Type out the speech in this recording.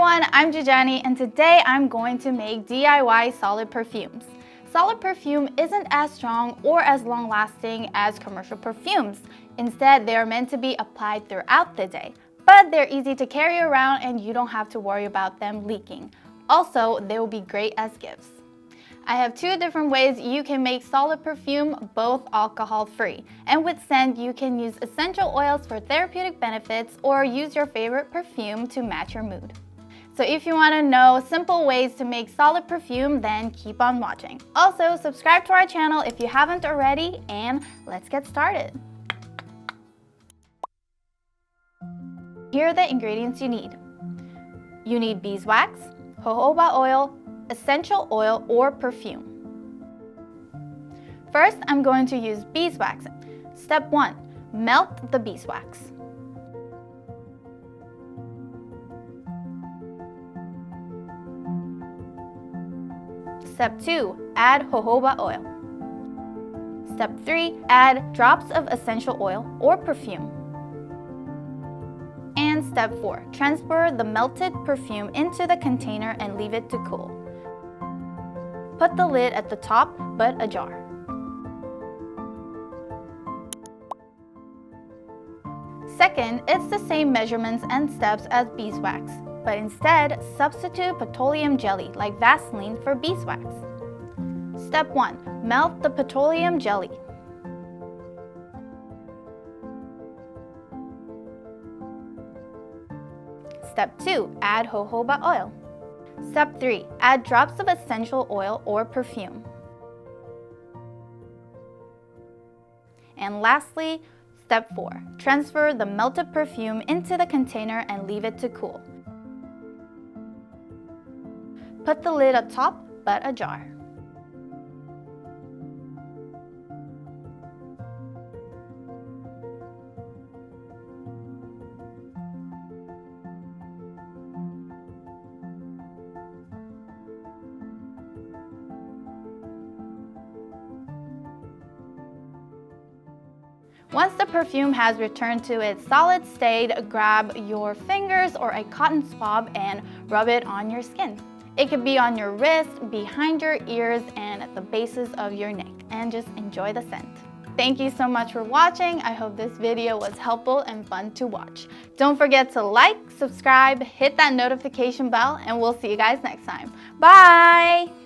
everyone, I'm Jijani and today I'm going to make DIY solid perfumes. Solid perfume isn't as strong or as long-lasting as commercial perfumes. Instead, they are meant to be applied throughout the day, but they're easy to carry around and you don't have to worry about them leaking. Also, they will be great as gifts. I have two different ways you can make solid perfume, both alcohol-free. And with scent, you can use essential oils for therapeutic benefits or use your favorite perfume to match your mood. So if you want to know simple ways to make solid perfume, then keep on watching. Also, subscribe to our channel if you haven't already, and let's get started. Here are the ingredients you need. You need beeswax, jojoba oil, essential oil, or perfume. First, I'm going to use beeswax. Step 1. Melt the beeswax. Step 2. Add jojoba oil. Step 3. Add drops of essential oil or perfume. And step 4. Transfer the melted perfume into the container and leave it to cool. Put the lid at the top, but ajar. Second, it's the same measurements and steps as beeswax, but instead, substitute petroleum jelly like Vaseline for beeswax. Step 1. Melt the petroleum jelly. Step 2. Add jojoba oil. Step 3. Add drops of essential oil or perfume. And lastly, step 4. Transfer the melted perfume into the container and leave it to cool. Put the lid atop, but ajar. Once the perfume has returned to its solid state, grab your fingers or a cotton swab and rub it on your skin. It could be on your wrist, behind your ears, and at the bases of your neck. And just enjoy the scent. Thank you so much for watching. I hope this video was helpful and fun to watch. Don't forget to like, subscribe, hit that notification bell, and we'll see you guys next time. Bye!